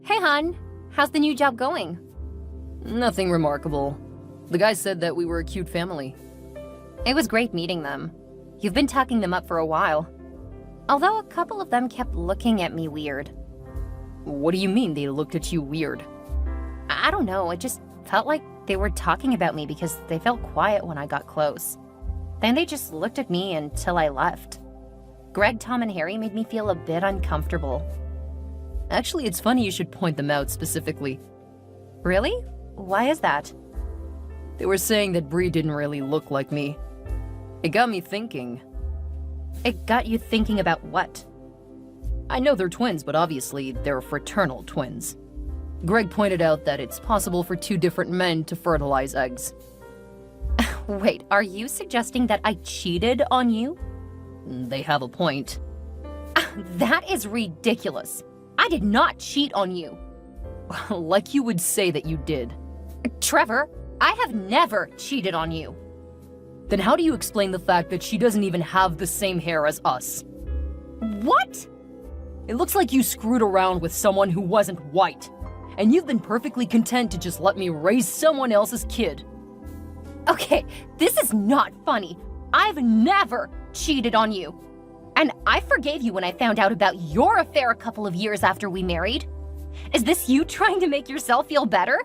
Hey, hon. How's the new job going? Nothing remarkable. The guy said that we were a cute family. It was great meeting them. You've been talking them up for a while. Although a couple of them kept looking at me weird. What do you mean they looked at you weird? I don't know, it just felt like they were talking about me because they felt quiet when I got close. Then they just looked at me until I left. Greg, Tom, and Harry made me feel a bit uncomfortable. Actually, it's funny you should point them out specifically. Really? Why is that? They were saying that Bree didn't really look like me. It got me thinking. It got you thinking about what? I know they're twins, but obviously they're fraternal twins. Greg pointed out that it's possible for two different men to fertilize eggs. Wait, are you suggesting that I cheated on you? They have a point. That is ridiculous. I did not cheat on you. Like you would say that you did. Trevor, I have never cheated on you. Then how do you explain the fact that she doesn't even have the same hair as us? What? It looks like you screwed around with someone who wasn't white, and you've been perfectly content to just let me raise someone else's kid. Okay, this is not funny. I've never cheated on you. And I forgave you when I found out about your affair a couple of years after we married. Is this you trying to make yourself feel better?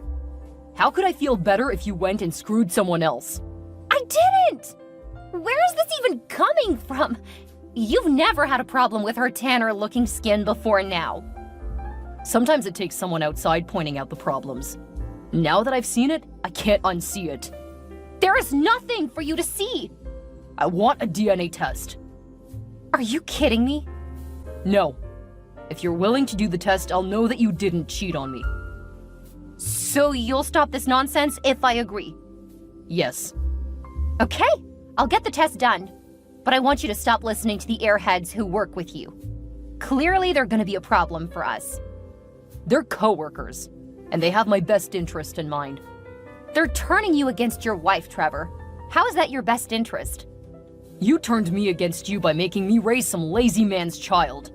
How could I feel better if you went and screwed someone else? I didn't! Where is this even coming from? You've never had a problem with her tanner-looking skin before now. Sometimes it takes someone outside pointing out the problems. Now that I've seen it, I can't unsee it. There is nothing for you to see! I want a DNA test. Are you kidding me? No. If you're willing to do the test, I'll know that you didn't cheat on me. So you'll stop this nonsense if I agree? Yes. Okay, I'll get the test done. But I want you to stop listening to the airheads who work with you. Clearly, they're gonna be a problem for us. They're co-workers, and they have my best interest in mind. They're turning you against your wife, Trevor. How is that your best interest? You turned me against you by making me raise some lazy man's child.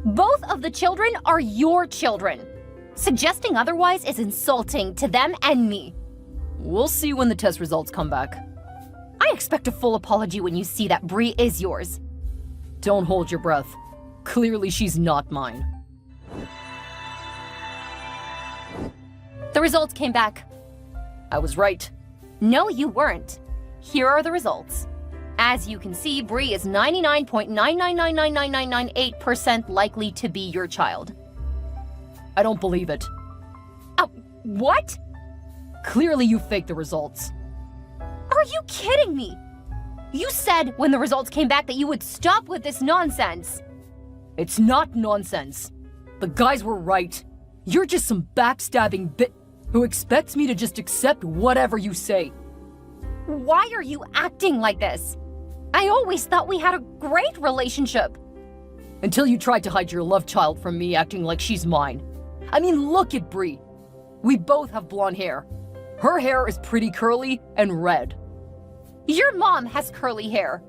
Both of the children are your children. Suggesting otherwise is insulting to them and me. We'll see when the test results come back. I expect a full apology when you see that Bree is yours. Don't hold your breath. Clearly she's not mine. The results came back. I was right. No, you weren't. Here are the results. As you can see, Bree is 99.9999998% likely to be your child. I don't believe it. What? Clearly you faked the results. Are you kidding me? You said when the results came back that you would stop with this nonsense. It's not nonsense. The guys were right. You're just some backstabbing bit who expects me to just accept whatever you say. Why are you acting like this? I always thought we had a great relationship. Until you tried to hide your love child from me acting like she's mine. I mean, look at Bree. We both have blonde hair. Her hair is pretty curly and red. Your mom has curly hair.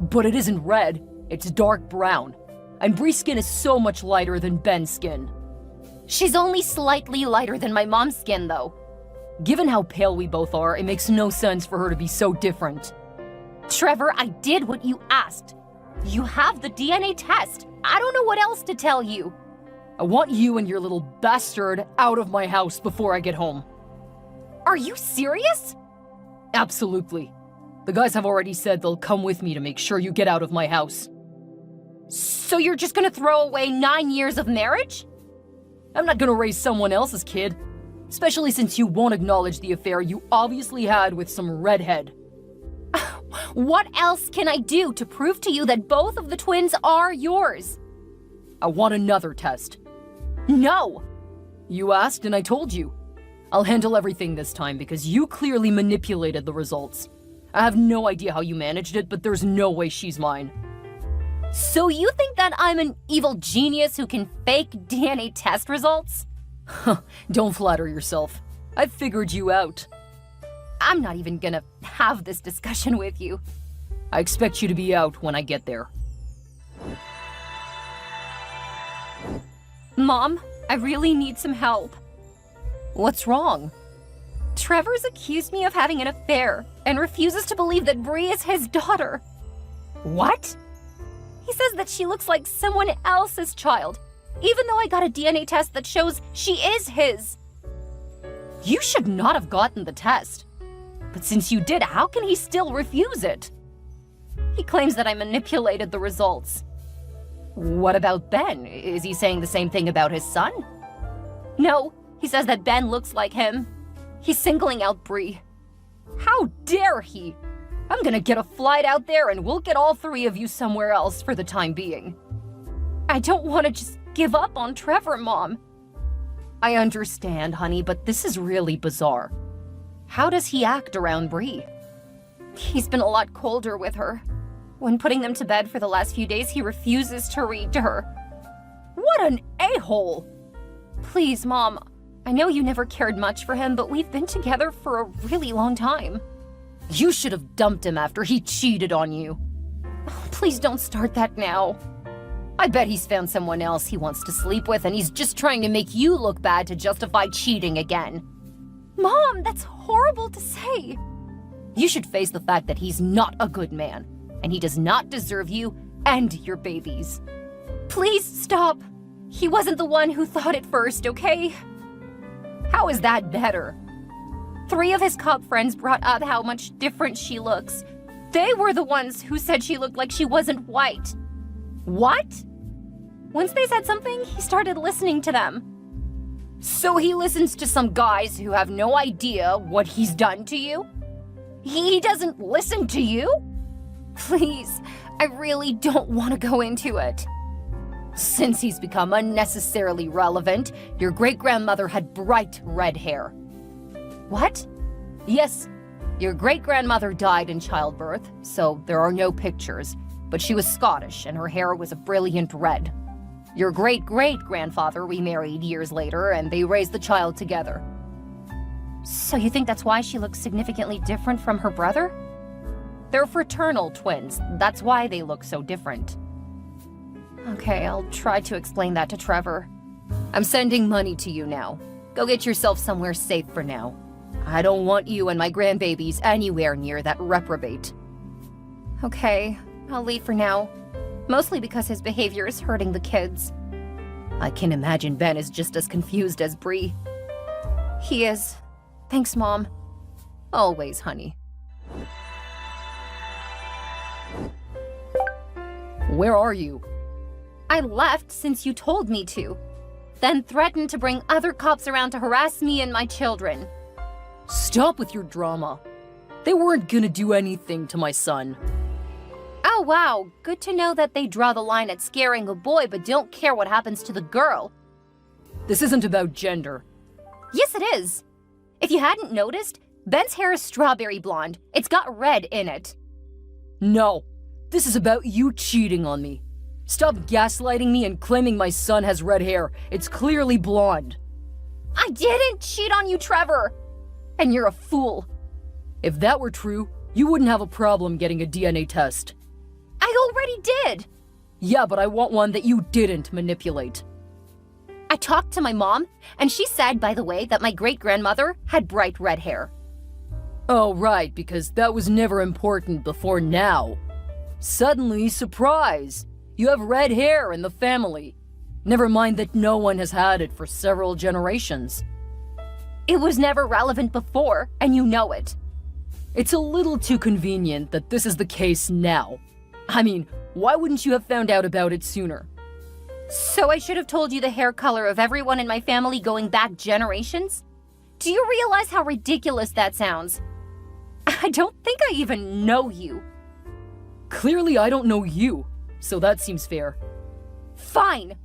But it isn't red, it's dark brown. And Bree's skin is so much lighter than Ben's skin. She's only slightly lighter than my mom's skin, though. Given how pale we both are, it makes no sense for her to be so different. Trevor, I did what you asked. You have the DNA test. I don't know what else to tell you. I want you and your little bastard out of my house before I get home. Are you serious? Absolutely. The guys have already said they'll come with me to make sure you get out of my house. So you're just gonna throw away 9 years of marriage? I'm not gonna raise someone else's kid. Especially since you won't acknowledge the affair you obviously had with some redhead. What else can I do to prove to you that both of the twins are yours? I want another test. No! You asked and I told you. I'll handle everything this time because you clearly manipulated the results. I have no idea how you managed it, but there's no way she's mine. So you think that I'm an evil genius who can fake DNA test results? Don't flatter yourself. I figured you out. I'm not even gonna have this discussion with you. I expect you to be out when I get there. Mom, I really need some help. What's wrong? Trevor's accused me of having an affair and refuses to believe that Bree is his daughter. What? He says that she looks like someone else's child, even though I got a DNA test that shows she is his. You should not have gotten the test. But since you did, how can he still refuse it? He claims that I manipulated the results. What about Ben? Is he saying the same thing about his son? No, he says that Ben looks like him. He's singling out Bree. How dare he? I'm gonna get a flight out there and we'll get all three of you somewhere else for the time being. I don't want to just give up on Trevor, Mom. I understand, honey, but this is really bizarre. How does he act around Bree? He's been a lot colder with her. When putting them to bed for the last few days, he refuses to read to her. What an a-hole! Please, Mom. I know you never cared much for him, but we've been together for a really long time. You should have dumped him after he cheated on you. Please don't start that now. I bet he's found someone else he wants to sleep with and he's just trying to make you look bad to justify cheating again. Mom, that's horrible to say. You should face the fact that he's not a good man, and he does not deserve you and your babies. Please stop. He wasn't the one who thought it first, okay? How is that better? 3 of his cop friends brought up how much different she looks. They were the ones who said she looked like she wasn't white. What? Once they said something, he started listening to them. So he listens to some guys who have no idea what he's done to you? He doesn't listen to you? Please, I really don't want to go into it. Since he's become unnecessarily relevant, your great-grandmother had bright red hair. What? Yes, your great-grandmother died in childbirth, so there are no pictures, but she was Scottish and her hair was a brilliant red. Your great-great-grandfather remarried years later and they raised the child together. So you think that's why she looks significantly different from her brother? They're fraternal twins, that's why they look so different. Okay, I'll try to explain that to Trevor. I'm sending money to you now. Go get yourself somewhere safe for now. I don't want you and my grandbabies anywhere near that reprobate. Okay, I'll leave for now. Mostly because his behavior is hurting the kids. I can imagine Ben is just as confused as Bree. He is. Thanks, Mom. Always, honey. Where are you? I left since you told me to, then threatened to bring other cops around to harass me and my children. Stop with your drama. They weren't gonna do anything to my son. Oh wow, good to know that they draw the line at scaring a boy but don't care what happens to the girl. This isn't about gender. Yes, it is. If you hadn't noticed, Ben's hair is strawberry blonde. It's got red in it. No, this is about you cheating on me. Stop gaslighting me and claiming my son has red hair. It's clearly blonde. I didn't cheat on you, Trevor. And you're a fool. If that were true, you wouldn't have a problem getting a DNA test. I already did. Yeah, but I want one that you didn't manipulate. I talked to my mom, and she said, by the way, that my great-grandmother had bright red hair. Oh, right, because that was never important before now. Suddenly, surprise! You have red hair in the family. Never mind that no one has had it for several generations. It was never relevant before, and you know it. It's a little too convenient that this is the case now. I mean, why wouldn't you have found out about it sooner? So I should have told you the hair color of everyone in my family going back generations? Do you realize how ridiculous that sounds? I don't think I even know you. Clearly I don't know you, so that seems fair. Fine.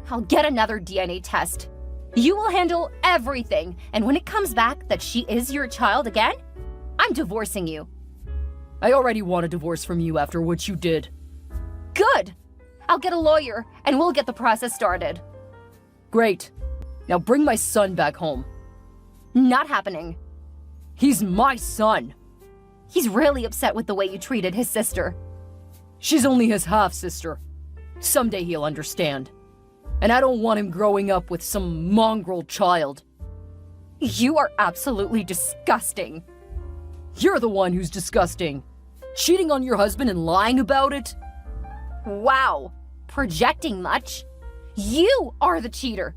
I'll get another DNA test. You will handle everything, and when it comes back that she is your child again, I'm divorcing you. I already want a divorce from you after what you did. Good. I'll get a lawyer, and we'll get the process started. Great. Now bring my son back home. Not happening. He's my son. He's really upset with the way you treated his sister. She's only his half-sister. Someday he'll understand. And I don't want him growing up with some mongrel child. You are absolutely disgusting. You're the one who's disgusting. Cheating on your husband and lying about it? Wow, projecting much? You are the cheater.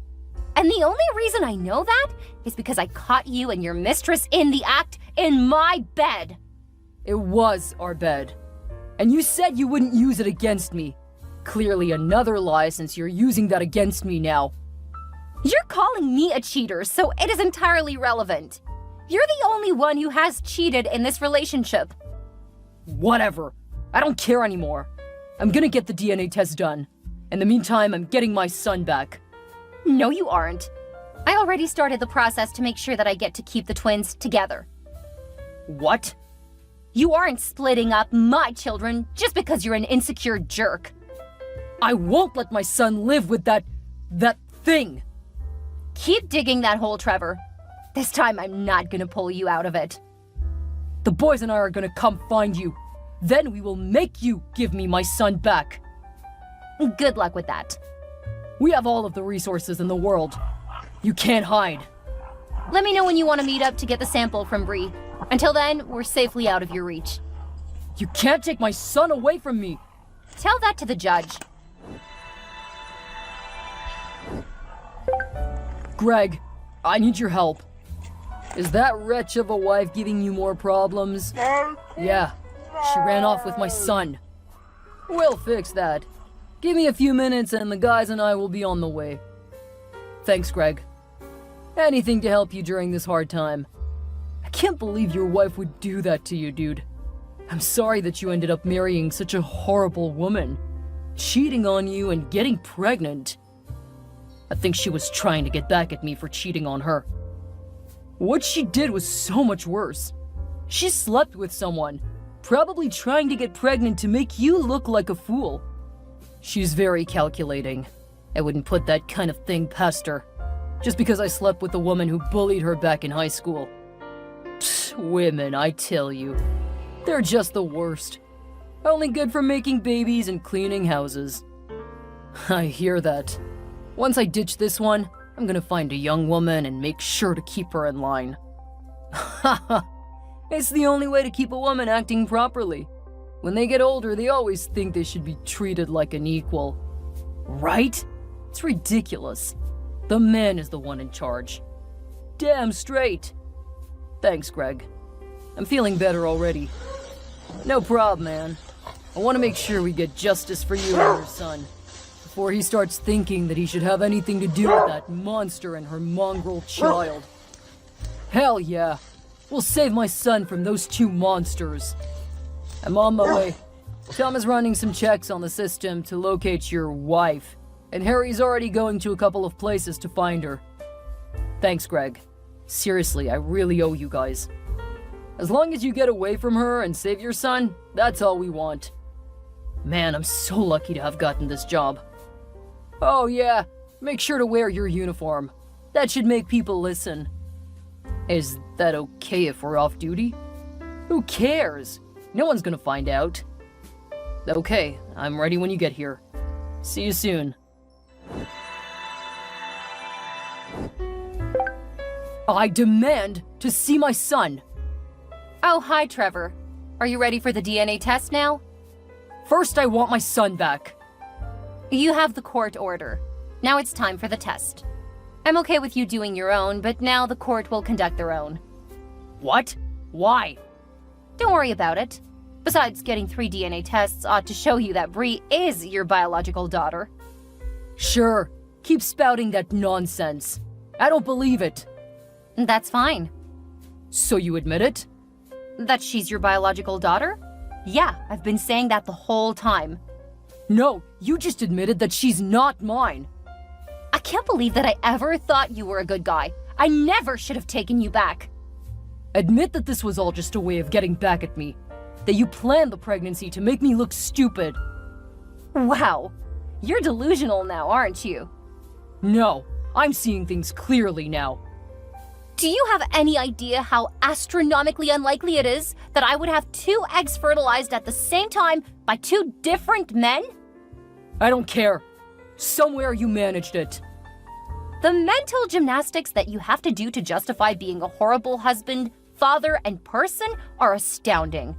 And the only reason I know that is because I caught you and your mistress in the act in my bed. It was our bed. And you said you wouldn't use it against me. Clearly another lie since you're using that against me now. You're calling me a cheater, so it is entirely relevant. You're the only one who has cheated in this relationship. Whatever. I don't care anymore. I'm gonna get the DNA test done. In the meantime, I'm getting my son back. No, you aren't. I already started the process to make sure that I get to keep the twins together. What? You aren't splitting up my children just because you're an insecure jerk. I won't let my son live with that thing. Keep digging that hole, Trevor. This time I'm not gonna pull you out of it. The boys and I are gonna come find you. Then we will make you give me my son back. Good luck with that. We have all of the resources in the world. You can't hide. Let me know when you want to meet up to get the sample from Bree. Until then, we're safely out of your reach. You can't take my son away from me. Tell that to the judge. Greg, I need your help. Is that wretch of a wife giving you more problems? Yeah, she ran off with my son. We'll fix that. Give me a few minutes and the guys and I will be on the way. Thanks, Greg. Anything to help you during this hard time. I can't believe your wife would do that to you, dude. I'm sorry that you ended up marrying such a horrible woman. Cheating on you and getting pregnant. I think she was trying to get back at me for cheating on her. What she did was so much worse. She slept with someone, probably trying to get pregnant to make you look like a fool. She's very calculating. I wouldn't put that kind of thing past her. Just because I slept with a woman who bullied her back in high school. Psst, women, I tell you. They're just the worst. Only good for making babies and cleaning houses. I hear that. Once I ditch this one, I'm gonna find a young woman and make sure to keep her in line. Haha, it's the only way to keep a woman acting properly. When they get older, they always think they should be treated like an equal. Right? It's ridiculous. The man is the one in charge. Damn straight. Thanks, Greg. I'm feeling better already. No problem, man. I want to make sure we get justice for you and your son. Before he starts thinking that he should have anything to do with that monster and her mongrel child. Hell yeah. We'll save my son from those two monsters. I'm on my way. Tom is running some checks on the system to locate your wife, and Harry's already going to a couple of places to find her. Thanks, Greg. Seriously, I really owe you guys. As long as you get away from her and save your son, that's all we want. Man, I'm so lucky to have gotten this job. Oh yeah, make sure to wear your uniform. That should make people listen. Is that okay if we're off duty? Who cares? No one's gonna find out. Okay, I'm ready when you get here. See you soon. I demand to see my son. Oh, hi, Trevor. Are you ready for the DNA test now? First, I want my son back. You have the court order. Now it's time for the test. I'm okay with you doing your own, but now the court will conduct their own. What? Why? Don't worry about it. Besides, getting 3 DNA tests ought to show you that Bree is your biological daughter. Sure. Keep spouting that nonsense. I don't believe it. That's fine. So you admit it? That she's your biological daughter? Yeah, I've been saying that the whole time. No, you just admitted that she's not mine. I can't believe that I ever thought you were a good guy. I never should have taken you back. Admit that this was all just a way of getting back at me. That you planned the pregnancy to make me look stupid. Wow, you're delusional now, aren't you? No, I'm seeing things clearly now. Do you have any idea how astronomically unlikely it is that I would have 2 eggs fertilized at the same time by 2 different men? I don't care. Somewhere you managed it. The mental gymnastics that you have to do to justify being a horrible husband, father, and person are astounding.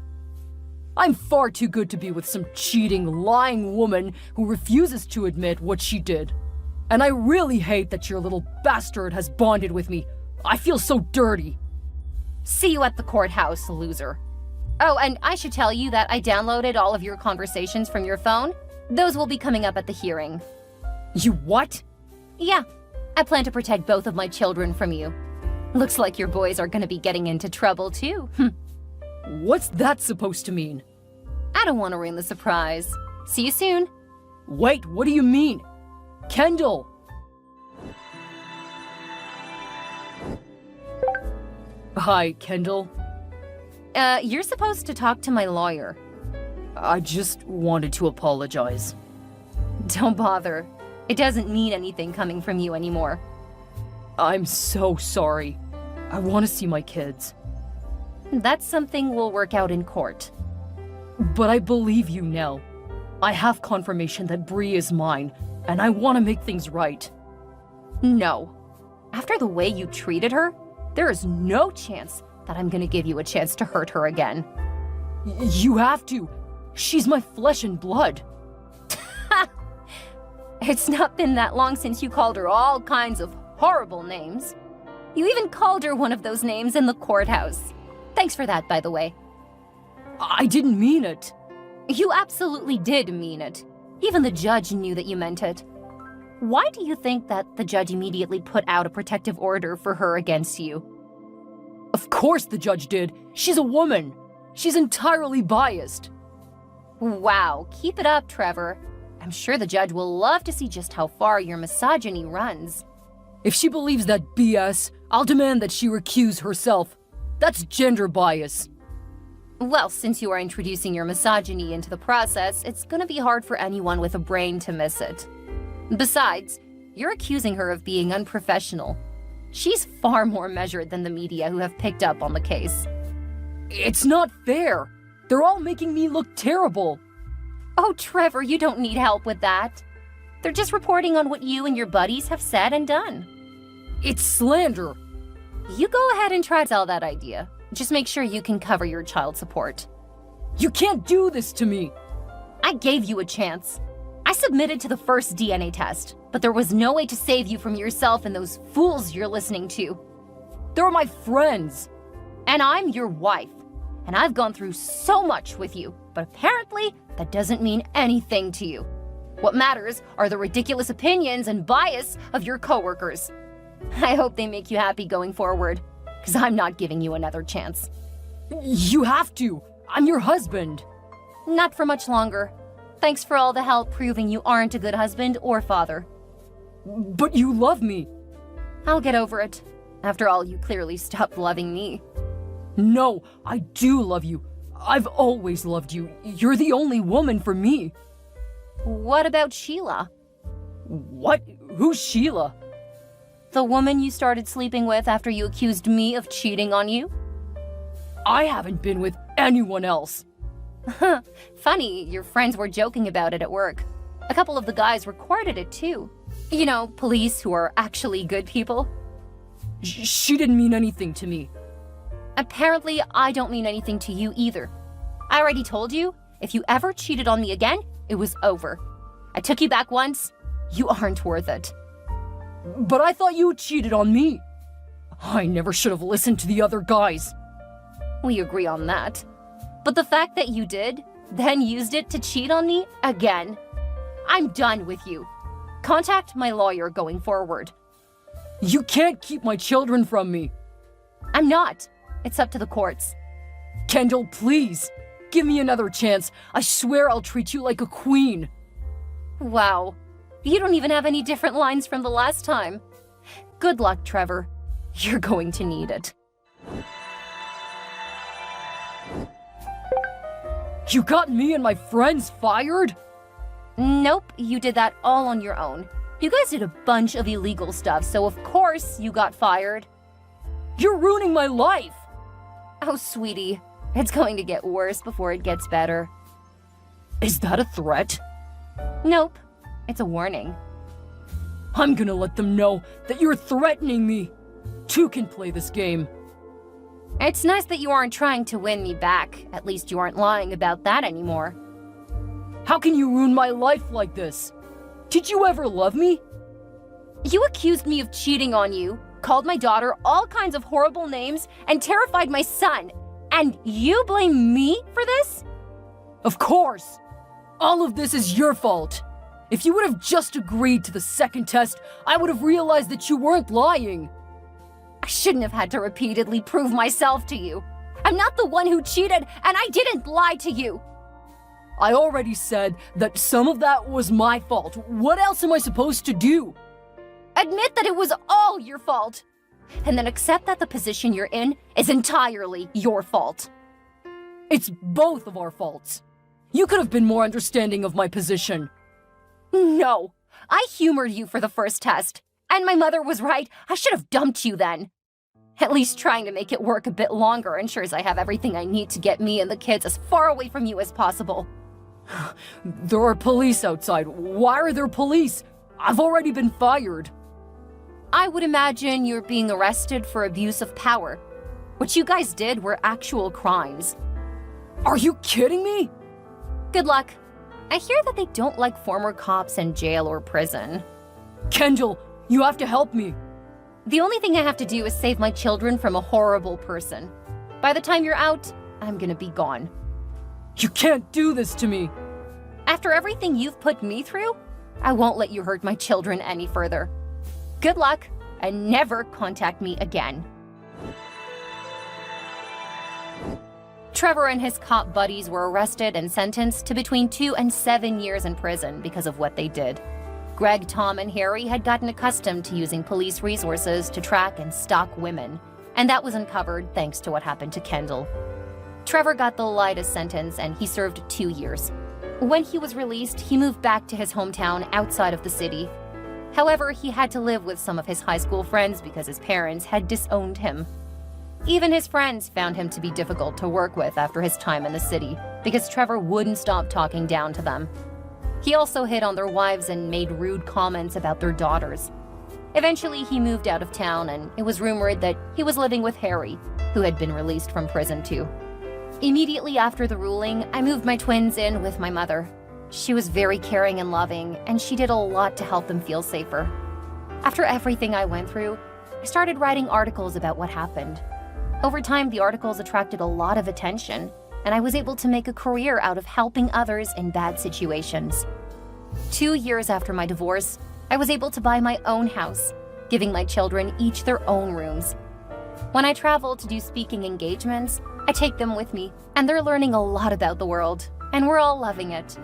I'm far too good to be with some cheating, lying woman who refuses to admit what she did. And I really hate that your little bastard has bonded with me. I feel so dirty. See you at the courthouse, loser. Oh, and I should tell you that I downloaded all of your conversations from your phone. Those will be coming up at the hearing. You what? Yeah, I plan to protect both of my children from you. Looks like your boys are gonna be getting into trouble too. What's that supposed to mean? I don't want to ruin the surprise. See you soon. Wait, what do you mean? Kendall! Hi, Kendall. You're supposed to talk to my lawyer. I just wanted to apologize. Don't bother. It doesn't mean anything coming from you anymore. I'm so sorry. I want to see my kids. That's something we'll work out in court. But I believe you now. I have confirmation that Bree is mine, and I want to make things right. No. After the way you treated her, there is no chance that I'm gonna give you a chance to hurt her again. You have to. She's my flesh and blood. It's not been that long since you called her all kinds of horrible names. You even called her one of those names in the courthouse. Thanks for that, by the way. I didn't mean it. You absolutely did mean it. Even the judge knew that you meant it. Why do you think that the judge immediately put out a protective order for her against you? Of course the judge did. She's a woman. She's entirely biased. Wow, keep it up, Trevor. I'm sure the judge will love to see just how far your misogyny runs. If she believes that BS, I'll demand that she recuse herself. That's gender bias. Well, since you are introducing your misogyny into the process, it's gonna be hard for anyone with a brain to miss it. Besides, you're accusing her of being unprofessional. She's far more measured than the media who have picked up on the case. It's not fair. They're all making me look terrible. Oh, Trevor, you don't need help with that. They're just reporting on what you and your buddies have said and done. It's slander. You go ahead and try to sell that idea. Just make sure you can cover your child support. You can't do this to me. I gave you a chance. I submitted to the first DNA test, but there was no way to save you from yourself and those fools you're listening to. They're my friends. And I'm your wife. And I've gone through so much with you, but apparently that doesn't mean anything to you. What matters are the ridiculous opinions and bias of your coworkers. I hope they make you happy going forward, because I'm not giving you another chance. You have to. I'm your husband. Not for much longer. Thanks for all the help proving you aren't a good husband or father. But you love me. I'll get over it. After all, you clearly stopped loving me. No, I do love you. I've always loved you. You're the only woman for me. What about Sheila? What? Who's Sheila? The woman you started sleeping with after you accused me of cheating on you? I haven't been with anyone else. Funny, your friends were joking about it at work. A couple of the guys recorded it too. You know, police who are actually good people. She didn't mean anything to me. Apparently, I don't mean anything to you either. I already told you, if you ever cheated on me again, it was over. I took you back once. You aren't worth it. But I thought you cheated on me. I never should have listened to the other guys. We agree on that. But the fact that you did, then used it to cheat on me again. I'm done with you. Contact my lawyer going forward. You can't keep my children from me. I'm not. It's up to the courts. Kendall, please. Give me another chance. I swear I'll treat you like a queen. Wow. You don't even have any different lines from the last time. Good luck, Trevor. You're going to need it. You got me and my friends fired? Nope, you did that all on your own. You guys did a bunch of illegal stuff, so of course you got fired. You're ruining my life! Oh, sweetie, it's going to get worse before it gets better. Is that a threat? Nope, it's a warning. I'm gonna let them know that you're threatening me. Two can play this game. It's nice that you aren't trying to win me back. At least you aren't lying about that anymore. How can you ruin my life like this? Did you ever love me? You accused me of cheating on you, called my daughter all kinds of horrible names, and terrified my son. And you blame me for this? Of course! All of this is your fault. If you would have just agreed to the second test, I would have realized that you weren't lying. I shouldn't have had to repeatedly prove myself to you. I'm not the one who cheated, and I didn't lie to you. I already said that some of that was my fault. What else am I supposed to do? Admit that it was all your fault. And then accept that the position you're in is entirely your fault. It's both of our faults. You could have been more understanding of my position. No, I humored you for the first test. And my mother was right. I should have dumped you then. At least trying to make it work a bit longer ensures I have everything I need to get me and the kids as far away from you as possible. There are police outside. Why are there police? I've already been fired. I would imagine you're being arrested for abuse of power. What you guys did were actual crimes. Are you kidding me? Good luck. I hear that they don't like former cops in jail or prison. Kendall, you have to help me. The only thing I have to do is save my children from a horrible person. By the time you're out, I'm gonna be gone. You can't do this to me. After everything you've put me through, I won't let you hurt my children any further. Good luck, and never contact me again. Trevor and his cop buddies were arrested and sentenced to between 2 and 7 years in prison because of what they did. Greg, Tom, and Harry had gotten accustomed to using police resources to track and stalk women, and that was uncovered thanks to what happened to Kendall. Trevor got the lightest sentence and he served 2 years. When he was released, he moved back to his hometown outside of the city. However, he had to live with some of his high school friends because his parents had disowned him. Even his friends found him to be difficult to work with after his time in the city because Trevor wouldn't stop talking down to them. He also hit on their wives and made rude comments about their daughters. Eventually, he moved out of town, and it was rumored that he was living with Harry, who had been released from prison too. Immediately after the ruling, I moved my twins in with my mother. She was very caring and loving, and she did a lot to help them feel safer. After everything I went through, I started writing articles about what happened. Over time, the articles attracted a lot of attention, and I was able to make a career out of helping others in bad situations. 2 years after my divorce, I was able to buy my own house, giving my children each their own rooms. When I travel to do speaking engagements, I take them with me, and they're learning a lot about the world, and we're all loving it.